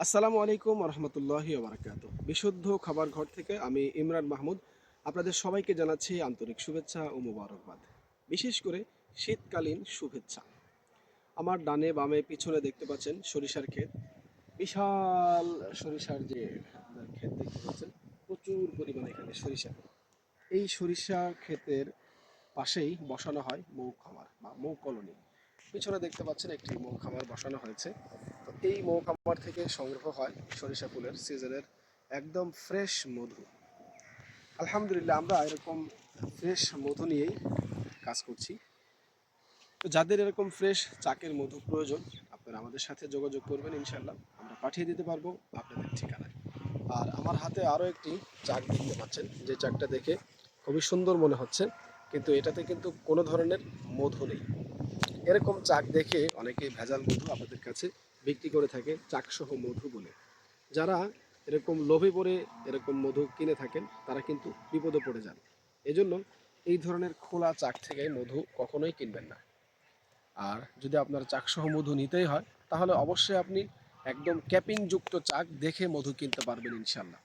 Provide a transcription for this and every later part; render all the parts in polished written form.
আসসালামু আলাইকুম রহমতুল্লাহি ওবরাকাত। বিশুদ্ধ খাবার ঘর থেকে আমি ইমরান মাহমুদ আপনাদের সবাইকে জানাচ্ছি আন্তরিক শুভেচ্ছা ও মোবারকবাদ। বিশেষ করে শীতকালীন শুভেচ্ছা। আমার ডানে বামে পিছনে দেখতে পাচ্ছেন সরিষার ক্ষেত। বিশাল সরিষার যে আপনার ক্ষেত দেখতে পাচ্ছেন, প্রচুর পরিমাণে এখানে সরিষা। এই সরিষা ক্ষেতের পাশেই বসানো হয় মৌ খামার বা মৌ কলোনি। পিছনে দেখতে পাচ্ছেন একটি মৌ খামার বসানো হয়েছে। তো এই মৌ খামার থেকে সংগ্রহ হয় সরিষা ফুলের সিজনের একদম ফ্রেশ মধু। আলহামদুলিল্লাহ, আমরা এরকম ফ্রেশ মধু নিয়েই কাজ করছি। তো যাদের এরকম ফ্রেশ চাকের মধু প্রয়োজন, আপনারা আমাদের সাথে যোগাযোগ করবেন, ইনশাল্লাহ আমরা পাঠিয়ে দিতে পারবো আপনাদের ঠিকানায়। আর আমার হাতে আরও একটি চাক দেখতে পাচ্ছেন, যে চাকটা দেখে খুবই সুন্দর মনে হচ্ছে, কিন্তু এটাতে কিন্তু কোনো ধরনের মধু নেই। এরকম চাক দেখে অনেকেই ভেজাল মধু আপনাদের কাছে বিক্রি করে থাকে, চাকসহ মধু বলে। যারা এরকম লোভে পড়ে এরকম মধু কিনে থাকেন, তারা কিন্তু বিপদে পড়ে যান। এজন্য এই ধরনের খোলা চাক থেকে মধু কখনোই কিনবেন না। আর যদি আপনার চাকসহ মধু নিতেই হয়, তাহলে অবশ্যই আপনি একদম ক্যাপিংযুক্ত চাক দেখে মধু কিনতে পারবেন ইনশাল্লাহ।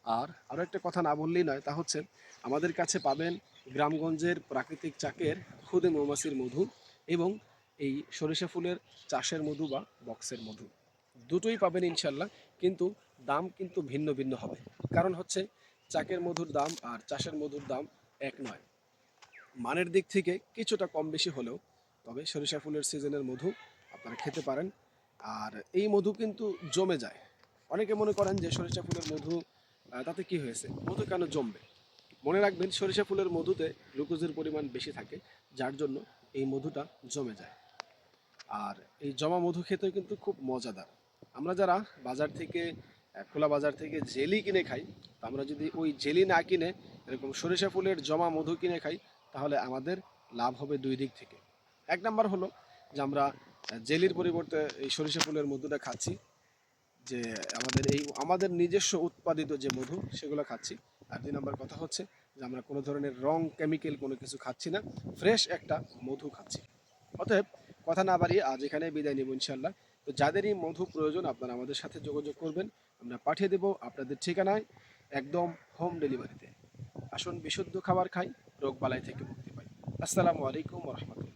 আর আরও একটা কথা না বললেই নয়, তা হচ্ছে আমাদের কাছে পাবেন গ্রামগঞ্জের প্রাকৃতিক চাকের খুদে মৌমাছির মধু এবং এই সরিষা ফুলের চাষের মধু বা বক্সের মধু। দুটোই পাবেন ইনশাল্লাহ, কিন্তু দাম কিন্তু ভিন্ন ভিন্ন হবে। কারণ হচ্ছে চাকের মধুর দাম আর চাষের মধুর দাম এক নয়। মানের দিক থেকে কিছুটা কম বেশি হলেও, তবে সরিষা ফুলের সিজনের মধু আপনারা খেতে পারেন। আর এই মধু কিন্তু জমে যায়। অনেকে মনে করেন যে সরিষা ফুলের মধু তাতে কি হয়েছে, মধু কেন জমবে? মনে রাখবেন, সরিষা ফুলের মধুতে গ্লুকোজের পরিমাণ বেশি থাকে, যার জন্য এই মধুটা জমে যায়। আর এই জমা মধু খেতেও কিন্তু খুব মজাদার। আমরা যারা বাজার থেকে খোলা বাজার থেকে জেলি কিনে খাই, তো আমরা যদি ওই জেলি না কিনে এরকম সরিষা ফুলের জমা মধু কিনে খাই, তাহলে আমাদের লাভ হবে দুই দিক থেকে। এক নাম্বার হলো যে আমরা জেলির পরিবর্তে এই সরিষা ফুলের মধুটা খাচ্ছি, যে আমাদের নিজস্ব উৎপাদিত যে মধু সেগুলো খাচ্ছি। আর দুই নম্বর কথা হচ্ছে যে আমরা কোনো ধরনের রং কেমিক্যাল কোনো কিছু খাচ্ছি না, ফ্রেশ একটা মধু খাচ্ছি। অতএব কথা না বাড়িয়ে আজ এখানে বিদায় নিব ইনশাল্লাহ। তো যাদেরই মধু প্রয়োজন, আপনারা আমাদের সাথে যোগাযোগ করবেন, আমরা পাঠিয়ে দেব আপনাদের ঠিকানায়, একদম হোম ডেলিভারিতে। আসুন বিশুদ্ধ খাবার খাই, রোগ বালাই থেকে মুক্তি পাই। আসসালামু আলাইকুম রহমতুল্লাহ।